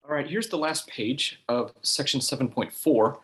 All right, here's the last page of section 7.4.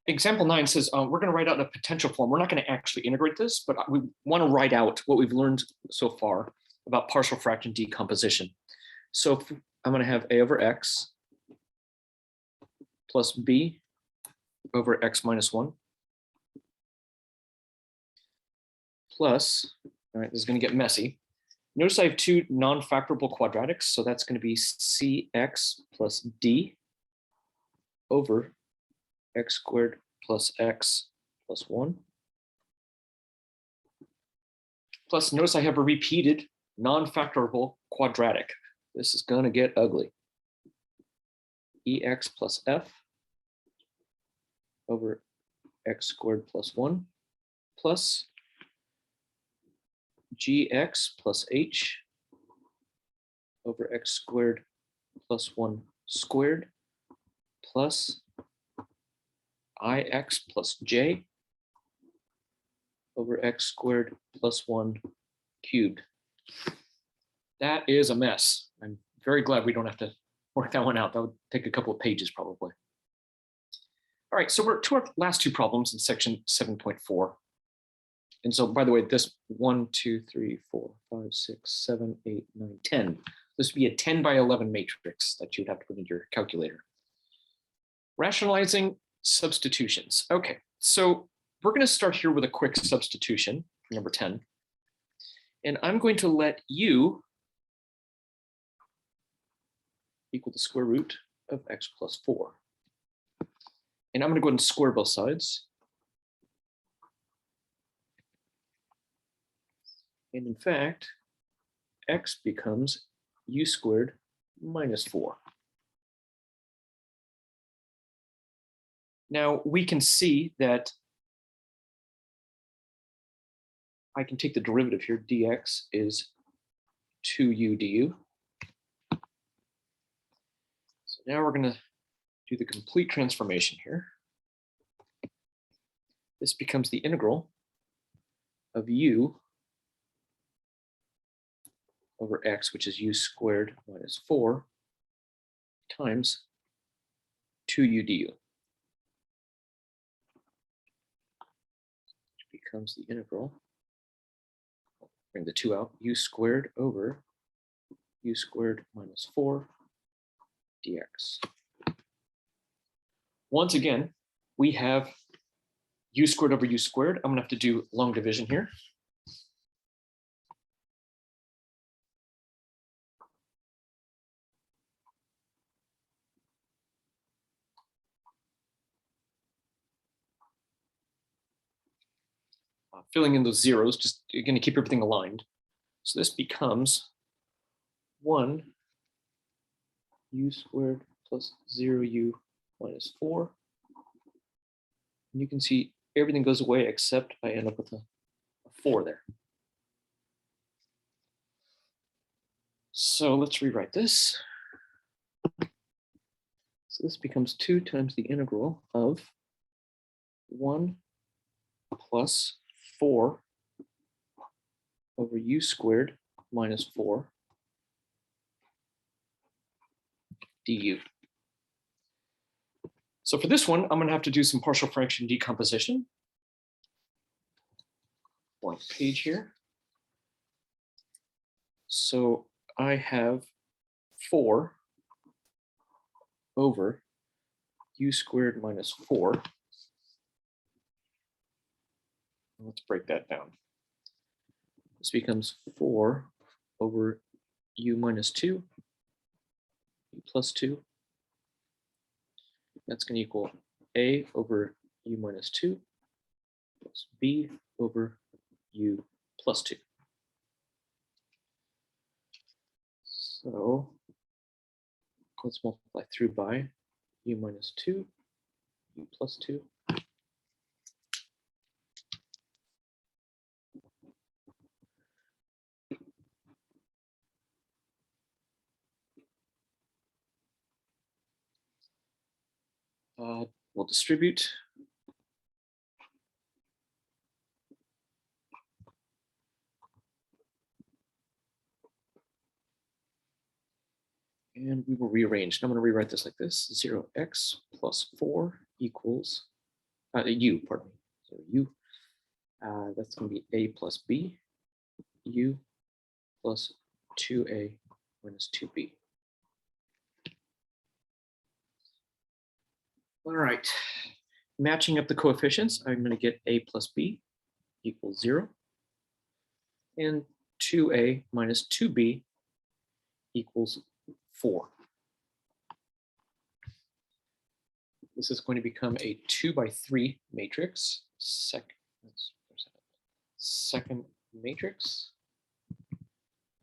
Example 9 says we're going to write out a potential form. We're not going to actually integrate this, but we want to write out what we've learned so far about partial fraction decomposition. So I'm going to have a over x plus b over x minus 1 plus, all right, this is going to get messy. Notice I have two non-factorable quadratics, so that's going to be cx plus d over x squared plus x plus 1. Plus, notice I have a repeated non-factorable quadratic. This is going to get ugly. ex plus f over x squared plus 1 plus gx plus h over x squared plus 1 squared plus ix plus j over x squared plus 1 cubed. That is a mess. I'm very glad we don't have to work that one out. That would take a couple of pages probably. All right, so we're to our last two problems in section 7.4. And so, by the way, this 1, 2, 3, 4, 5, 6, 7, 8, 9, 10. This would be a 10 by 11 matrix that you'd have to put into your calculator. Rationalizing substitutions. Okay, so we're going to start here with a quick substitution for number 10. And I'm going to let u equal the square root of x plus 4. And I'm going to go ahead and square both sides. And in fact, x becomes u squared minus 4. Now we can see that I can take the derivative here, dx is 2u du. So now we're going to do the complete transformation here. This becomes the integral of u over x, which is u squared minus 4, times 2u du. Which becomes the integral, bring the 2 out, u squared over u squared minus 4 dx. Once again, we have u squared over u squared. I'm going to have to do long division here. Filling in those zeros, just you're going to keep everything aligned. So this becomes 1 u squared plus 0u minus 4. And you can see everything goes away except I end up with a 4 there. So let's rewrite this. So this becomes 2 times the integral of 1 plus 4 over u squared minus 4 du. So for this one, I'm going to have to do some partial fraction decomposition. Blank page here. So I have 4 over u squared minus 4. Let's break that down. This becomes 4 over u minus 2, u plus 2. That's going to equal a over u minus 2 plus b over u plus 2. So let's multiply through by u minus 2, u plus 2. We'll distribute. And we will rearrange. I'm going to rewrite this like this: 0x plus 4 equals u, pardon me. So u, that's going to be a plus b, u plus 2a minus 2b. All right, matching up the coefficients, I'm going to get a plus b equals 0, and 2a minus 2b equals 4. This is going to become a 2 by 3 matrix. Second matrix.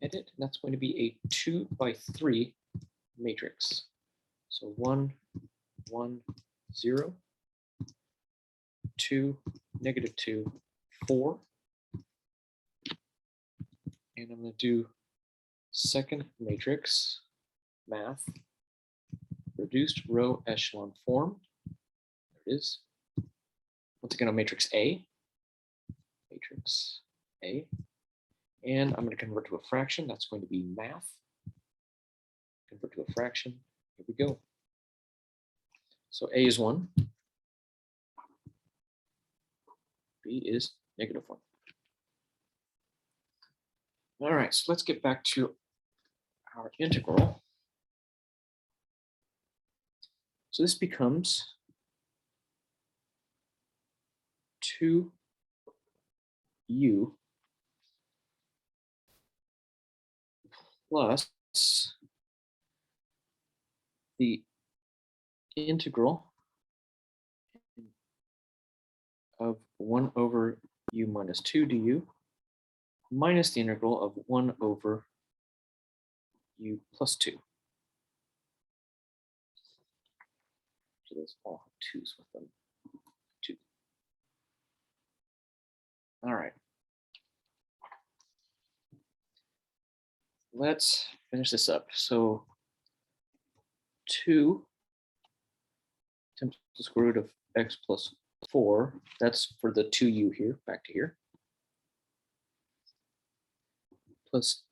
Edit. And that's going to be a 2 by 3 matrix. So 1, 1, 0, 2, negative 2, 4. And I'm going to do second matrix math. Reduced row echelon form. There it is. Once again on matrix A. Matrix A. And I'm going to convert to a fraction. That's going to be math. Convert to a fraction. Here we go. So A is 1. B is negative 1. All right, so let's get back to our integral. So this becomes 2u plus the integral of 1 over u minus 2 du minus the integral of 1 over u plus 2. So those all have 2's with them. 2. All right. Let's finish this up. So 2 times the square root of x plus 4. That's for the 2u here, back to here. Plus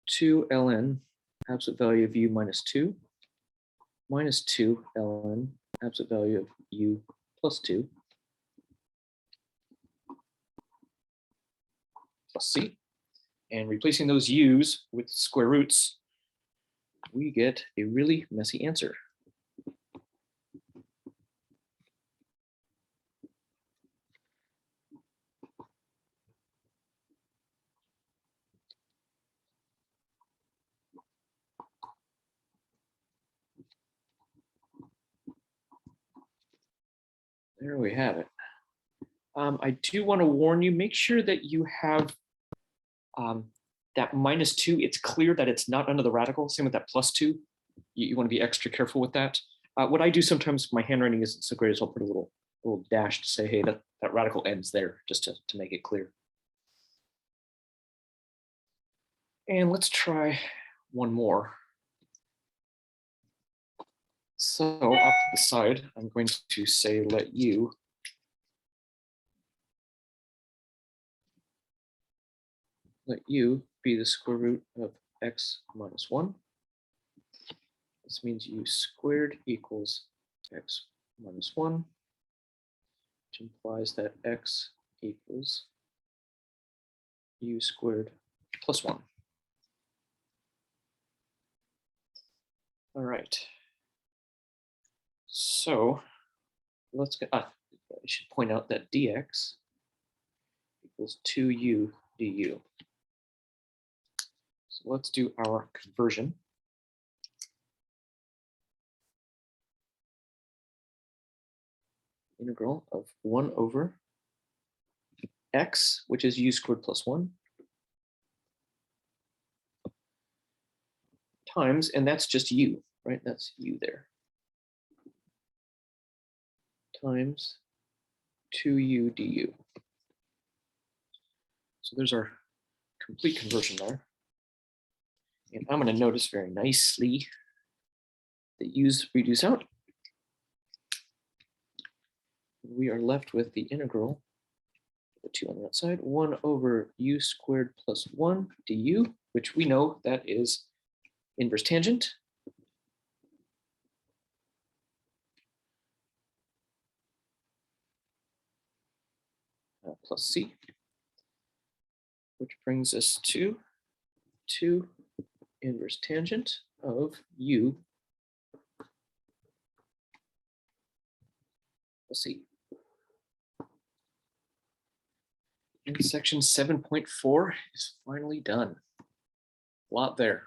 2 ln absolute value of u minus 2 minus 2 ln absolute value of u plus 2 plus c. And replacing those u's with square roots, we get a really messy answer. There we have it. I do want to warn you, make sure that you have that minus 2, it's clear that it's not under the radical. Same with that plus 2. You want to be extra careful with that. What I do sometimes, my handwriting isn't so great, so I'll put a little dash to say, hey, that radical ends there, just to make it clear. And let's try one more. So off to the side, I'm going to say let u be the square root of x minus 1. This means u squared equals x minus 1, which implies that x equals u squared plus 1. All right. So let's get, I should point out that dx equals 2u du. So let's do our conversion. Integral of 1 over x, which is u squared plus 1, times, and that's just u, right? That's u there. Times 2u du. So there's our complete conversion there. And I'm going to notice very nicely that u's reduce out. We are left with the integral, the 2 on the outside, 1 over u squared plus 1 du, which we know that is inverse tangent. plus C, which brings us to 2 inverse tangent of U plus C. And section 7.4 is finally done. A lot there.